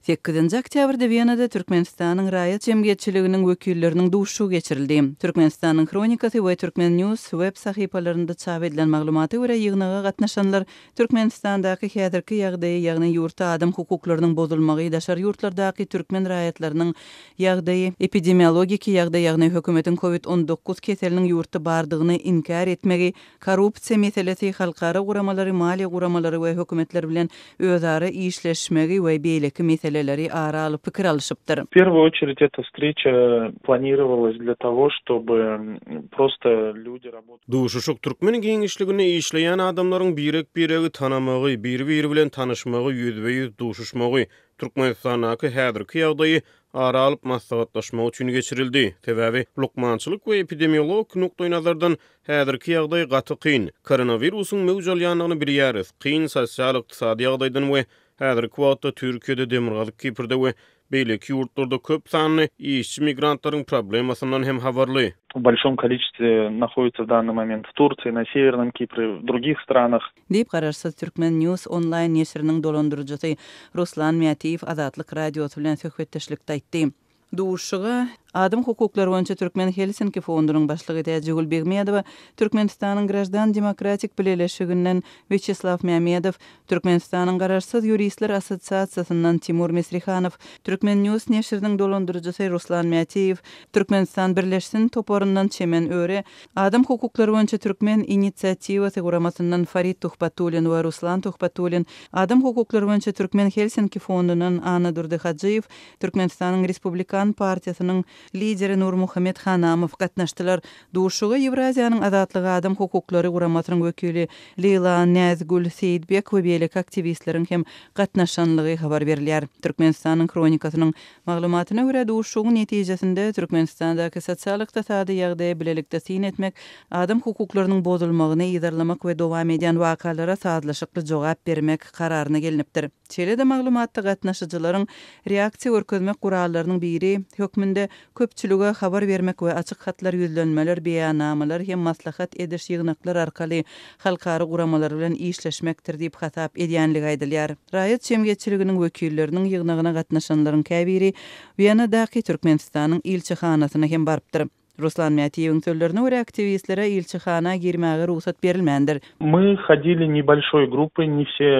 8 oktyabrda Viyanada Türkmenistanyň raýat jemgyýetçiliginiň wekilleriniň duşuşy geçirildi. Türkmenistanyň Kronikasy we Türkmen News web sahypalarynda çap edilen maglumaty görä ýygynaga gatnaşanlar Türkmenistandaky häzirki ýagdaýy, ýagny ýurtda adam hukuklarynyň bozulmagy, daşary ýurtlardaky türkmen raýatlarynyň ýagdaýy, epidemiologik ýagdaýy, ýagny hökümetiň COVID-19 keseliniň ýurtda bardygyny inkar etmegi, korrupsiýa meselesi, halkara guramalary, maliýe guramalary we hökümetler bilen özara işleşmegi we beýleki meseleleri ara alyp pikir alışypdyr. В первую очередь эта встреча планировалась для того, чтобы просто люди работали. Duşuşuk türkmen giňişligini işleýän adamlaryň birek-biregi tanamagy, bir-biri bilen tanışmagy, ýüzbe-ýüz duşuşmagy, Türkmenistanaky häzirki ýagdaýy ara alyp maslahatlaşmak üçin geçirildi. Sebäbi lukmançylyk we epidemiolog nukdaý nazardan häzirki ýagdaý gaty kyn. Koronawirusyň mewjudlýanlygyny bilýäris. Kyn sosial ykdysady ýagdaýdan we häzirki wagtda Türkiýede demirgalyk Kiprde we beýleki ýurtlarda köp sanly işçi migrantlaryň problemasynyň hem habarly. В большом количестве находится в данный момент в Турции, на Северном Кипре, в других странах. Diýip garaşsy Türkmen News online neşriniň dolandyrjysy Ruslan Miýatiýew Azatlyk radiosu bilen söhbetdeşlikde aýtdy. Duşuşyga Adam hukuklary boýunça Türkmen Helsinki fondunyň başlygy Täjegül Begmedow, Türkmenistanyň Grajdan Demokratik Bileşiginden Vyacheslav Mehmedow, Türkmenistanyň Garaşsyz Ýuristler Assosiasiýasyndan Timur Mesrihanow, Türkmen News neşriniň dolandyrjysy Ruslan Miýatiýew, Türkmenistan Birleşsin toporundan Çemen Öre, Adam hukuklary boýunça Türkmen inisiatiwasy guramasyndan Farid Tuhbatulin we Ruslan Tuhbatulin, Adam hukuklary boýunça Türkmen Helsinki fondundan Ana Durdyhadjyýew, Türkmenistanyň Respublikan partiýasynyň lideri Nur Muhammed Hanamow gatnaşdylar. Duşuga Ewraziýanyň azatlygy adam hukuklary guramasynyň wekili Leyla Nazgul Seýdbek we beýleki aktivistleriň hem gatnaşanlygy habar berilýär. Türkmenistanyň Kronikasynyň maglumatyna görä duşugyň netijesinde Türkmenistandaky sosial ykdysady ýagdaýy bilelikde sin etmek, adam hukuklarynyň bozulmagyny ýydarlamak we dowam edýän wakalara sazlaşykly jogap bermek kararyna gelinipdir. Çelede maglumatda gatnaşyjylaryň reaksiýa görkezmek gurallarynyň biri hökmünde köpçülüge habar bermek we açyk hatlar ýüzlenmeler, beýannamalar hem maslahat ediş ýygnaklar arkaly halkara guramalar bilen işleşmekdir diýip hasap edýänligi aýdylýar. Raýat jemgyýetçiliginiň wekilleriniň ýygnagyna gatnaşanlaryň käbiri Viyanadaky Türkmenistanyň ilçihanasyna hem barypdyr. Ruslan Miýatiýewiň sözlerine görä aktivistlere ilçihana girmäge ruhsat berilmändir. Мы ходили небольшой группой, не все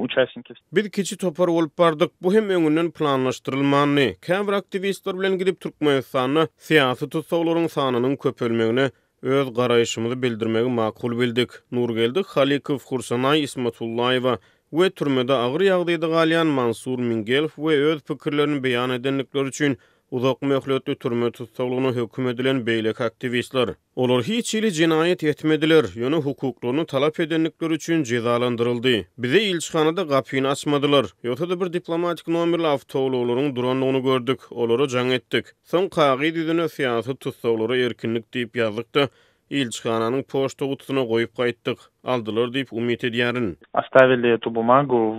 участники. Biz kiçi topar bolup bardyk. Bu hem öňünden planlaşdyrylmany. Käbir aktivistler bilen gidip Türkmenistanyň syýasy tutsaglaryň sanynyň köpelmegine öz garaýşymyzy bildirmegi makul bildik. Nurgeldi Halikow, Hursanay Ismatullaýewa we türmede agyr ýagdaýda galýan Mansur Mingelov we öz pikirlerini beýan edenlikleri üçin uzak möhletli türme tutsaglygyna hökm edilen beýleki aktivistler. Olar hiç ili jinayet etmediler, ýöne hukuklaryny talap edenlikleri üçin cezalandyryldy. Bize ilçihanada gapyny açmadylar. Ýötede bir diplomatik nomerli awtowlaryň duranlygyny gördük, olary jaň etdik. Soň kagy düzüne syýasy tutsaglary erkinlik diýip ýazykda ilçihananyň poçta gutusuna goýup gaýtdyk. Aldılar diýip umyt edýärin. Оставили эту бумагу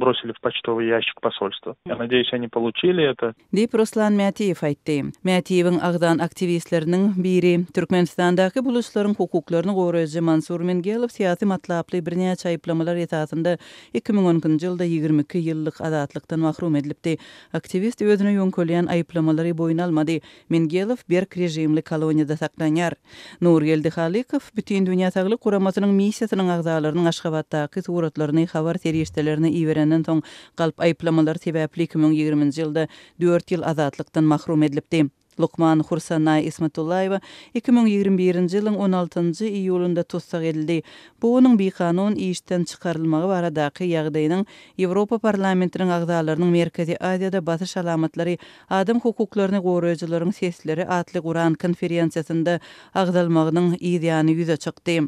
бросили в почтовый ящик посольства. Я надеюсь, они получили это. Diýip Ruslan Miýatiýew aýtdy. Miýatiýewiň agdan aktivistleriniň biri Türkmenistandaky buluşlaryň hukuklaryny goraýjy Mansur Mingelov syýasy matlaply birnäçe aýplamalar ýetýärinde 2010-njy ýylda 22 ýyllyk azatlykdan mahrum edilipdi. Aktivist özüne ýöňkelýän aýplamalary boyun almady. Mingelov berk rejimli koloniýada saklanýar. Nurgeldi Halikow bütün dünýä saglyk guramasy missiýasynyň agzalarynyň Aşgabatdaky suratlaryny habar serýeşdelerini iýerenden soň galp aýplamalar sebäpli 2020-nji ýylda 4 ýyl azatlykdan mahrum edilipdi. Lukman Hursanay Ismatullaýewa 2021-nji ýylyň 16-njy iýulynda tutsak edildi. Bu onuň beýkanun işden çykarylmagy baradaky ýagdaýynyň Ýewropa parlamentiniň agzalarynyň Merkezi Aziýada basyş alamatlary adam hukuklaryny goraýjylaryň sesleri atly Guran konferensiýasynda agzalmagynyň ýygyny ýüze çykdy.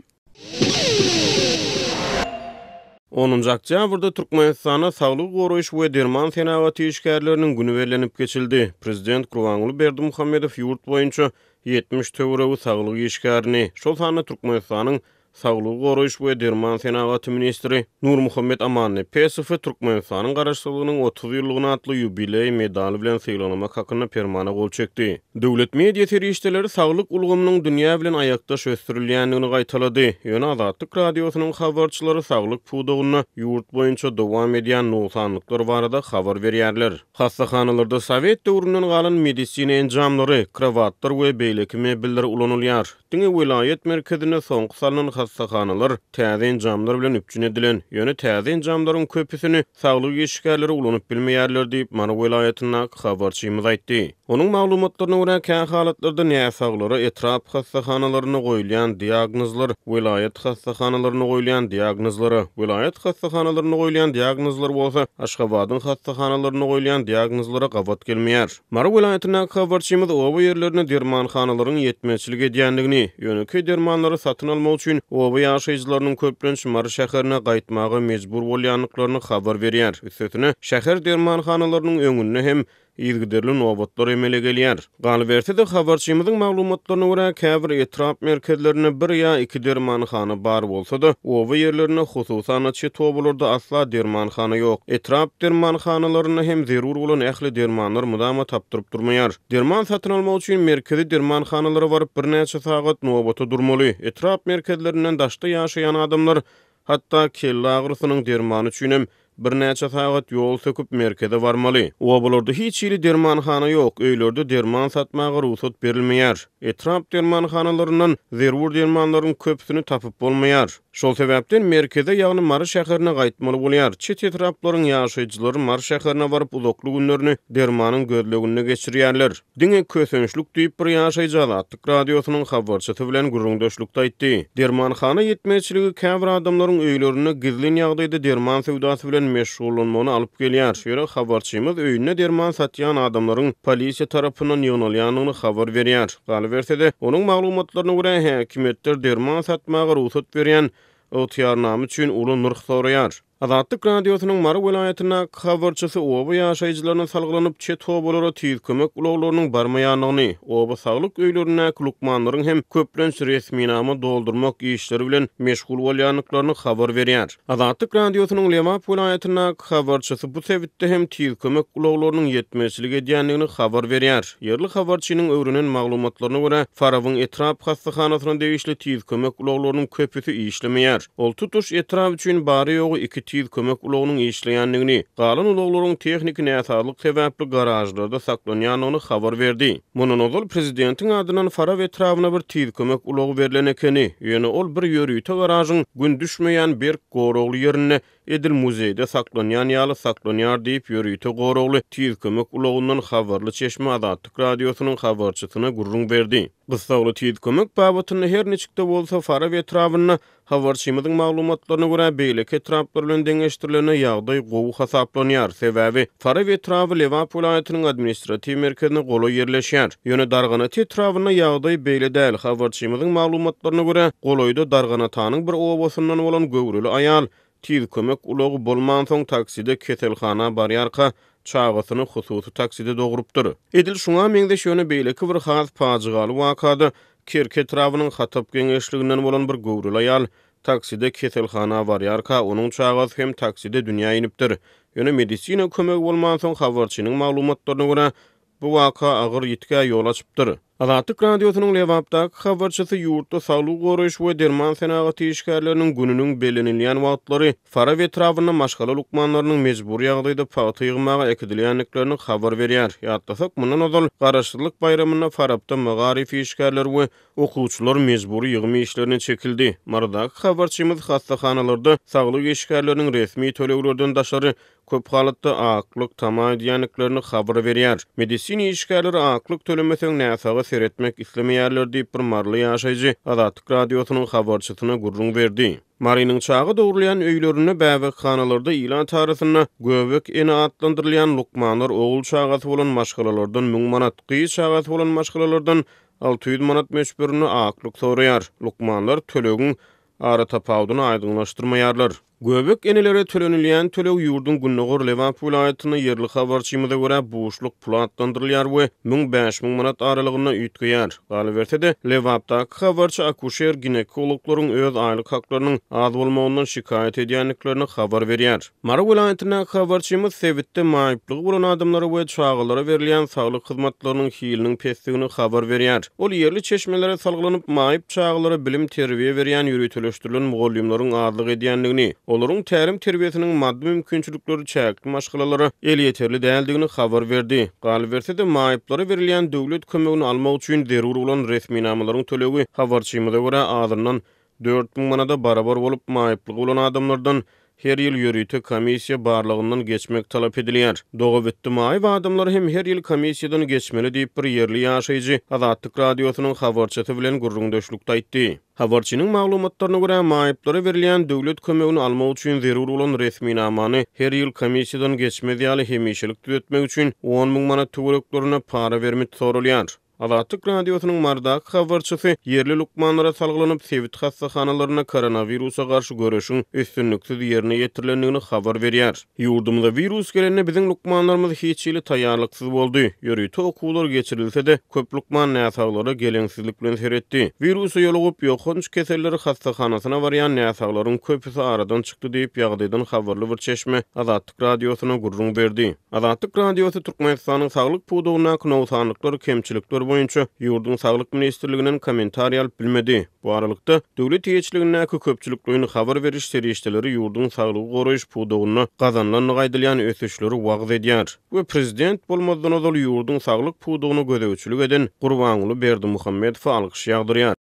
10 oktýabrda Türkmenistana saglyk goraýyş we derman senawaty işgärleriniň güni bellenip geçildi. Prezident Gurbanguly Berdimuhammedow ýurt boýunça 70 töwerewi saglyk işgärini, şol sany Türkmenistanyň Saglyk goraýyş we derman senaty ministri Nur Muhammed Amanny PSF Türkmenistanyň garaşsylygynyň 30 ýyllygyna atly ýubiley medali bilen syglanymak hakyna permana gol çekdi. Döwlet media terişdeleri saglyk ulgamynyň dünýä bilen aýakdaş ösdürilýändigini gaýtalady. Ýöne Azatlyk radiosynyň habarçylary saglyk puwdugyny ýurt boýunça dowam edýän noksanlyklar barada habar berýärler. Hastahanalarda Sowet döwründen galan medisina enjamlary, kravatlar we beýleki mebelleri ulanylýar. Diňe vilayet merkezine soňky salynan hastahanalar täze enjamlar bilen üpjün edilen. Ýöne täze enjamlaryň köpüsini saglyk işgärleri ulanyp bilmeýärler diýip Mara vilayatyna habarçymyz aýtdy. Onuň maglumatlaryna görä kän halatlarda näsaglary etrap hastahanalaryna goýulýan diagnozlar, vilayet hastahanalaryna goýulýan diagnozlary, vilayet hastahanalaryna goýulýan diagnozlar bolsa, Aşgabatyň hastahanalaryna goýulýan diagnozlara gawat gelmeýär. Mara vilayatyna habarçymyz oba ýerlerini dermanhanalaryň ýetmeçilik edýändigini, ýöne dermanlary satyn almak üçin oba ýaşaýjylarynyň köplenç Mara şäherine gaýtmagy mejbur bolýanlyklaryny habar berýär. Üstüne şäher dermanhanalarynyň öňünde hem ýygyderli nobatlar emele gelýär. Galbertde habarçymyzyň maglumatlaryna görä käbir etrap merkezlerine bir ýa iki dermanhana bar bolsa-da, oba ýerlerine hususan çet obalarda asla dermanhana ýok. Etrap dermanhanalaryna hem zerur bolan ähli dermanlar mudama tapdyryp durmaýar. Derman satyn almak üçin merkezi dermanhanalara baryp bir näçe sagat nobata durmaly. Etrap merkezlerinden daşda ýaşaýan adamlar hatda kelle agrysynyň dermany üçin hem bir näçe sagat ýol söküp merkeze barmaly. Obalarda hiç ýeri dermanhana ýok, öýlerde derman satmagy ruhsat berilmeýär. Etrap dermanhanalaryndan zerur dermanlaryň köpsini tapyp bolmaýar. Şol sebäpden merkeze ýagny Mara şäherine gaýtmaly bolýar. Çet etraplaryň ýaşaýjylary Mara şäherine baryp uzaklyk günlerini dermanyň gözlegine geçirýärler. Diňe kösünçlük diýip bir ýaşaýjy Azatlyk radiosynyň habarçysy bilen gurrundaşlykda aýtdy. Dermanhana ýetmeçiligi käbir adamlaryň öýlerine gizlin ýagdaýda derman sewdasy bilen meşgullanmagyny alyp gelýär. Şeýle habarçymyz öýüne derman satýan adamlaryň polisiýa tarapyndan ýöneljändigini habar berýär. Galbertde onuň maglumatlaryna görä häkimetler derman satmagy ruhsat berýän öwtýarnamy üçin uly nurk soraýar. Azatlyk radiosynyň Mara vilayatyna habarçysy oba ýaşaýjylaryna salgylanyp çet obalara tiz kömek ulaglarynyň barmaýanlygyny, oba saglyk öýlerine lukmanlaryň hem köplenç resminamy doldurmak işleri bilen meşgul bolýanlyklaryny habar berýär. Azatlyk radiosynyň Lemap vilayatyna habarçysy bu sebäpde hem tiz kömek ulaglarynyň ýetmeçilik edýändigini habar berýär. Ýerli habarçynyň öwrünen maglumatlaryna görä Farawyň etrap hastahanasyna degişli tiz kömek ulaglarynyň köpüsi işlemeýär. Ol tutuş etrap üçin bary ýogy iki tiz kömek ulagynyň işleýändigini, galan ulaglaryň tehnik näsarlyk sebäpli garajlarda saklanýanyny habar berdi. Munun ozal prezidentiň adynan Faraw etrawyna bir tiz kömek ulagy berilen ekeni, ýöne ol bir ýörüýte garažyň gün düşmeýän bir gorogly ýerine edil muzeýde saklanýan ýaly saklanýar diýip ýörüýte gorogly tiz kömek ulagyndan habarly çeşme Azatlyk radiosynyň habarçysyna gurrun berdi. Gysgaly tiz kömek babatyny her neçikde bolsa Faraw etrawyna habarçymyzyň maglumatlaryna görä beýleki etraplar bilen deňeşdirilene ýagdaý gowy hasaplanýar. Sebäbi Faraw etrawy Lewap vilayatynyň administrativ merkezine goly ýerleşýär. Ýöne Darganat etrawyna ýagdaý beýle däl. Habarçymyzyň maglumatlaryna görä goloýda Darganatanyň bir obasyndan bolan göwrüli aýal tiz kömek ulagy bolman soň takside keselhana barýarka çağasyny hususy takside dogurupdyr. Edil şuňa meňde şöne beýleki bir has pajigaly wakada Kerke etrawynyň hatap geňeşliginden bolan bir göwrüli aýal takside keselhana barýarka onuň çağasy hem takside dünýä inipdir. Ýöne medisina kömegi bolman soň habarçynyň maglumatlaryna görä bu waka agyr ýitkä ýol açypdyr. Azatlyk radiosynyň Lewapdaky habarçysy ýurtda saglyk goraýyş we derman senaty işgärleriniň gününiň belenilýän wagtlary Faraw etrawyna maşgala lukmanlarynyň mejbur ýagdaýda paýta ýygmaga ekidilýänliklerini habar berýär. Ýatdasak mundan ozal garaşdyrlyk bayramyna Farawda magarif işgärler we okuwçylar mejbur ýygmy işlerini çekildi. Maradaky habarçymyz hastahanalarda saglyk işgärleriniň resmi töleglerden daşary köp halatda aklyk tamam edýänliklerini habar berýär. Medisina işgärleri aklyk tölemeseň näsaga seretmek islemeýärler diýip bir marly ýaşaýjy Azatlyk radiosynyň habarçysyna gurrun berdi. Marynyň çağı dogurlayan öýlerine bäwekxanalarda ilan tarasyna göbek ene atlandyrylýan lukmanlar oğul çağasy bolan maşgalalardan 1000 manat, gyýy çağasy bolan maşgalalardan 600 manat meşberini aklyk soraýar. Lukmanlar tölegiň ara tapawdyny aýdynlaşdyrmaýarlar. Göbek enelere tölenilýän tölew ýurdun Günnogor Lewap vilayatyna yerli habarçymyza görä boşluk pula atlandyrylýar we 1000-5000 manat aralygyna üýtgeýär. Galy bersede Lewapdaky habarçy akusher ginekologlaryň öz aýlyk haklarynyň az bolmagyny şikayet edýänliklerini habar berýär. Mara vilayatyna habarçymyz Sewitde maýyplygy bolan adamlara we çağalara berilýän saglyk hyzmatlarynyň hiliniň pesdigini habar berýär. Ol yerli çeşmelere salgylanyp maýyp çağalara bilim terbiýe berýän ýürütüleşdirilen mugallimlaryň azlyk edýänligini, olaryň tärim terbiýetiniň maddi mümkinçilikleri çäkli maşgalalary el ýeterli däldigini habar berdi. Galy bersede maýyplara berilýän döwlet kömegini almak üçin zerur bolan resmi namalaryň töleги habarçymyza görä azyndan 4000 manada barabar bolup maýyplygy bolan adamlardan her ýyl ýürüýte komissiýa barlygyndan geçmek talap edilýär. Dogawetdi maýyp adamlar hem her ýyl komissiýadan geçmeli diýip bir ýerli ýaşaýjy Azatlyk radiosynyň habarçysy bilen gurrundaşlykda aýtdy. Habarçynyň maglumatlaryna görä maýyplara berilýän döwlet kömegini almak üçin zerur bolan resmi namany her ýyl komissiýadan geçmeli ýaly hemişelik düýetmek üçin 10.000 manat töwereklerine para bermek sorulýar. Azatlyk radiosynyň mardaky habarçysy yerli lukmanlara salgylanyp Sewit hastaxanalaryna koronawirusa garşy görüşiň üstünlüksiz ýerine ýetirilendigini habar berýär. Ýurdumyza virus gelende biziň lukmanlarymyz hiç ýyly taýýarlyksyz boldy. Ýörüýte okuwlar geçirilse-de köp lukman näsaglara geleňsizlik bilen seretdi. Virusy ýolugyp ýokunç keselleri hastaxanasyna barýan näsaglaryň köpüsi aradan çykdy diýip ýagdaýdan habarly bir çeşme Azatlyk radiosyna gurrun berdi. Azatlyk radiosy Türkmenistanyň saglyk pudugyna nowsanlyklary kemçilikleri boýunça ýurdun saglyk ministrliginden kommentariýa alyp bilmedi. Bu aralykda döwlet ýetkiligine köpçüliklerini habar beriş serişdeleri ýurdun saglygy goraýyş pudugyna gazanlan gaýdylýan ösüşleri wagt edýär. Bu prezident bolmadan ozal ýurdun saglyk pudugyny gödäwçilik eden Gurbanuly Berdimuhammedow alkyş ýagdyrýar.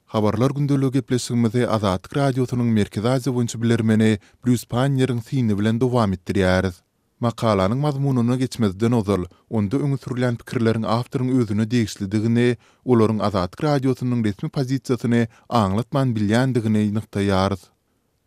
Habarlar gündölügi gepleşigimizde Azatlyk radiosynyň merkezi Aziýa boýunça bilermeni Bruce Panier'in syny bilen dowam etdirýäris. Makalanyň mazmunyna geçmezden ozal, onda öňe sürülen pikirleriň awtoryň özüne degişlidigini, olaryň Azatlyk radiosynyň resmi pozisiýasyny aňlatman bilýändigini nyktaýarys.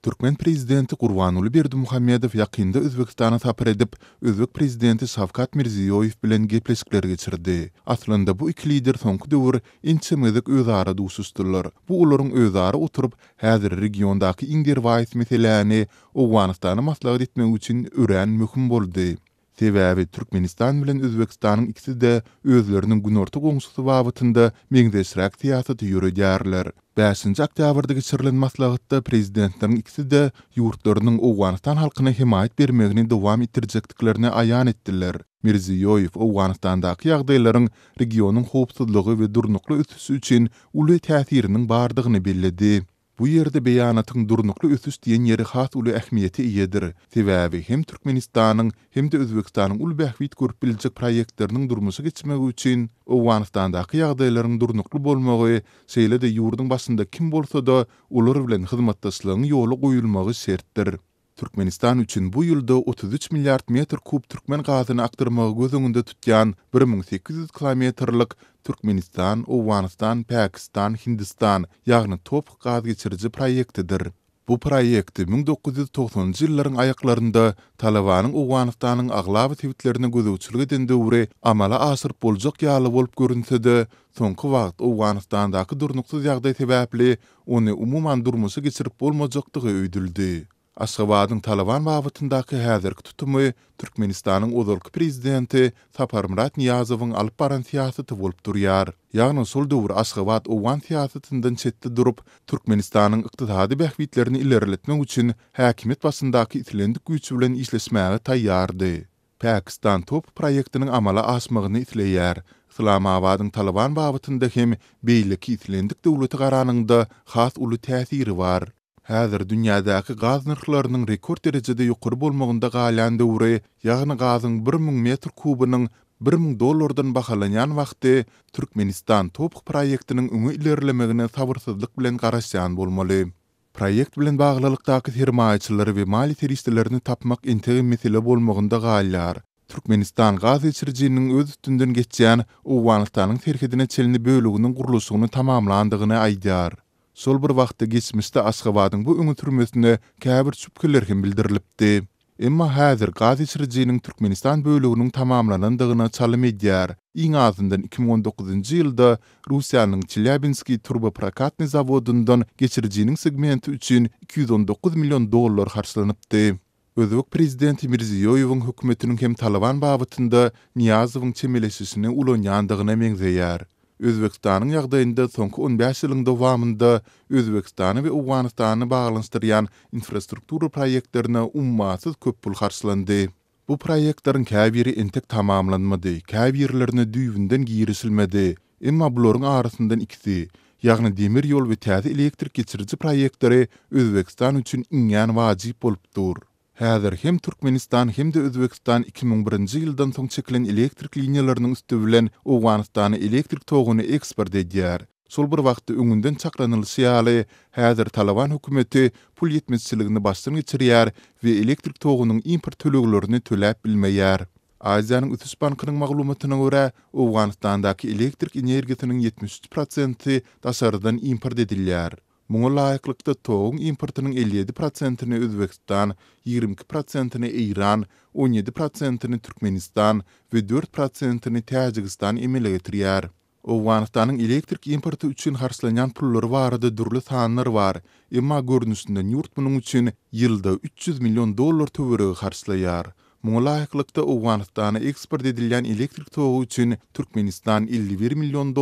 Türkmen prezidenti Gurbanuly Berdimuhammedow ýakynda Özbekistana sapar edip, Özbek prezidenti Şavkat Mirziýoýew bilen gepleşikler geçirdi. Aslynda bu iki lider soňky döwür inçemedik özara duşuşdylar. Bu olaryň özara oturup häzir regiondaky iňderwaýys meselelerini Owganystana maslahat etmek üçin ören möhüm boldy. Sebäbi Türkmenistan bilen Özbekistanyň ikisi de özleriniň günorta goňşusy babynda meňzeşräk siýasaty ýürüdýärler. 5-nji oktýabrda geçirilen maslahatda prezidentleriň ikisi de ýurtlarynyň Owganystan halkyna himayet bermegini dowam etdirjekdiklerini aýan etdiler. Mirziýoýew Owganystandaky ýagdaýlaryň regionyň howpsuzlygy we durnukly ösüşi üçin uly täsiriniň bardygyny belledi. Bu ýerde beýanatyň durnukly ösüş diýen ýeri has uly ähmiýeti iýedir. Sebäbi hem Türkmenistanyň hem de Özbekistanyň uly bähwit görüp biljek proýektleriniň durmuşa geçmegi üçin Owganystandaky ýagdaýlaryň durnukly bolmagy, şeýle-de ýurdun başynda kim bolsa da ular bilen hyzmatdaşlygyň ýoly goýulmagy şertdir. Türkmenistan üçin bu ýylda 33 milliard metr kub türkmen gazyny aktyrmagy göz öňünde tutýan 1800 kilometrlik Türkmenistan, Owganystan, Pakistan, Hindistan ýagny top gaz geçirici proýektidir. Bu proýekti 1990-njy ýyllaryň aýaklarynda Talabanyň Owganystanyň aglaby tewitlerini gözäwçilik eden döwri amala aşyryp boljak ýaly bolup görünse-de, soňky wagt Owganystandaky durnuksyz ýagdaý sebäpli ony umuman durmuşa geçirip bolmajakdygy öýdüldi. Aşgabatyň Talaban babyndaky häzirki tutumy Türkmenistanyň ozalky prezidenti Saparmurat Niyazowyň alyp baran siýasaty bolup durýar. Ýagny şol döwür Aşgabat Owgan siýasatyndan çetde durup Türkmenistanyň ykdysady bähwitlerini ileriletmek üçin häkimet başyndaky islendik güýç bilen işleşmäge taýýardy. Pakistan top proýektiniň amala aşmagyny isleýär. Islamabadyň Talaban babynda hem beýleki islendik döwleti garanyňda has uly täsiri bar. Häzir dünýädäki gaz narhlarynyň rekord derejede ýokary bolmagynda galan döwri, ýagny gazyň 1000 metr kubynyň $1000 bahalanýan wagty Türkmenistan topuk proýektiniň öňe ilerlemegine sabyrsyzlyk bilen garaşýan bolmaly. Proýekt bilen baglylykdaky sermaýaçylary we mali teristlerini tapmak entegi mesele bolmagynda galar. Türkmenistan gaz geçirjiniň öz üstünden geçýän Owganystanyň terhidine çelini bölüginiň gurulşyny tamamlandygyny aýdýar. Sol bir wagtda geçmişde Aşgabatyň bu öňe türmesine käbir şüpkeler hem bildirilipdi. Emma häzir gaz geçirjiniň Türkmenistan bölüginiň tamamlanandygyna çalym edýär. iň azyndan 2019-njy ýylda Russiýanyň Chelyabinski turboprakatny zawodundan geçirjiniň segmenti üçin $219 milyon harçlanypdy. Özbek prezidenti Mirziýoýewiň hökümetiniň hem Taliban babытynda Niýazowyň çemeleşişini ulanýandygyna meňzeýär. Özbekistanyň ýagdaýynda soňky 15 ýylyň dowamında Özbekistany we Awganystany baglanşdyrýan infrastruktura proýektlerine ummasyz köp pul harçlandy. Bu proýektlaryň käbiri entek tamamlanmady, käbirlerini düýbünden giýrisilmedi. Emma bularyň arasyndan ikisi, ýagny demir ýol we täze elektrik geçiriji proýektleri Özbekistan üçin iňňän wajyp bolupdyr. Häzir hem Türkmenistan hem de Özbekistan 2001-nji ýyldan soň çekilen elektrik liniýalarynyň üstü bilen Awganystana elektrik toguny eksport edýär. Sol bir wagtda öňünden çaklanylşy ýaly häzir Taliban hökümeti pul ýetmezçiligini başdan geçirýär we elektrik togunyň import töleglerini töläp bilmeýär. Aziýanyň Ütis bankynyň maglumatyna görä, Awganystandaky elektrik energiýasiniň 73% daşarydan import edilýär. Muňa laýyklykda togun importynyň 57%-ni Özbekistan, 22%-ni Iran, 17%-ni Türkmenistan we 4%-ni Täjikistan emele getirýär. Awganystanyň elektrik importy üçin harçlanýan pullary barada durly sanlar bar. Emma görnüşinde ýurt munyň üçin ýylda $300 milyon töweregi harçlaýar. Muňa laýyklykda Awganystana eksport edilýän elektrik togu üçin Türkmenistan $51 milyon,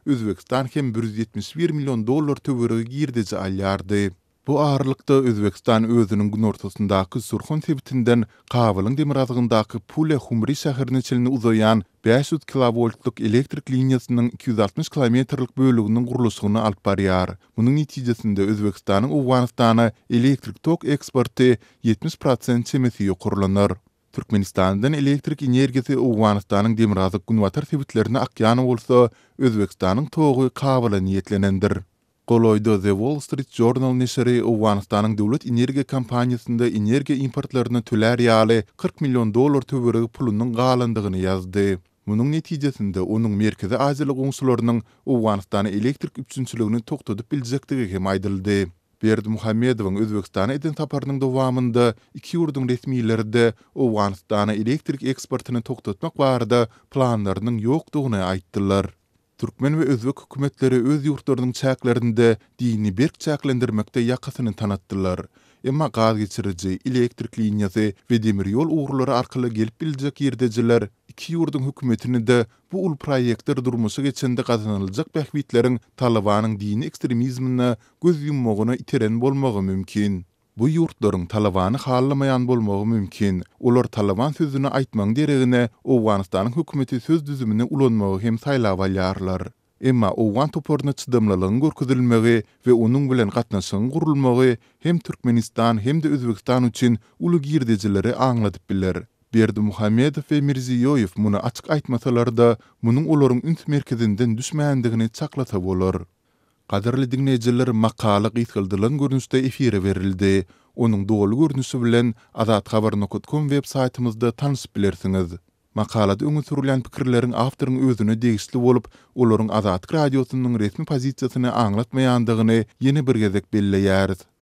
Özbekistan hem $171 milyon töweregi girdici alýardy. Bu ağırlykda Özbekistan özüniň gün ortasyndaky Surxon sebitinden Kabylyň demirazygyndaky Pule Humri şäherini çelini uzayan 500 kilovoltluk elektrik liniýasynyň 260 kilometrlik bölüginiň gurulşygyny alyp barýar. Munyň netijesinde Özbekistanyň Awganystana elektrik tok eksporty 70% çemesi ýokurlanar. Türkmenistandan elektrik energiýasy Awganystanyň demirazyk günwatar sebitlerine akýany bolsa, Özbekistanyň togy Kabyla niýetlenendir. Goloyda The Wall Street Journal neşri Awganystanyň döwlet energiýa kampaniýasynda energiýa importlaryny tölär ýaly $40 milyon töweregi pulunyň galandygyny ýazdy. Munyň netijesinde onuň Merkezi Aziýa goňşularynyň Awganystana elektrik üçinçiligini toktadyp biljekdigi hem aýdyldy. Berdimuhammedowyň Özbekistana eden saparynyň dowamında iki ýurduň resmiýleri Awganystana elektrik eksportyny toktatmak barada planlarynyň ýokdugyny aýtdylar. Türkmen we Özbek hökümetleri öz ýurtlarynyň çäklerinde dini berk çäklendirmekde ýakasyny tanatdylar. Emma gaz geçiriji, elektrik liniýasy we demir ýol uğurlary arkaly gelip biljek ýerdejiler iki ýurduň hökümetini de bu ul proýektler durmuşy geçende gazanylyjak bähwitleriň Talibanyň dini ekstremizmine göz yummagyna iteren bolmagy mümkin. Bu ýurtlaryň Talibany hallamayan bolmagy mümkin. Olar Taliban sözüni aýtmaň deregine Awganystanyň hökümeti söz düzümine ulanmagy hem saýlap alýarlar. Emma Awgan toporuna çydamlalygyň görkezilmegi we onuň bilen gatnaşygyň gurulmagy hem Türkmenistan hem de Özbekistan üçin uly girdijileri aňladyp biler. Berdimuhammedow we Mirziýoýew muny açyk aýtmasalar da, munyň olaryň üns merkezinden düşmändigini çaklata bolar. Gaderli dinleyijiler, makala gysgyldylan görnüşde efire berildi. Onuň dolu görnüşi bilen azathabar.com web saytymyzda tanyşyp bilersiňiz. Makalada öňe sürülen pikirleriň awtoryň özüne degişli bolup, olaryň Azatlyk radiosynyň resmi pozisiýasyny aňlatmaýandygyny ýene bir gezek belleýäris.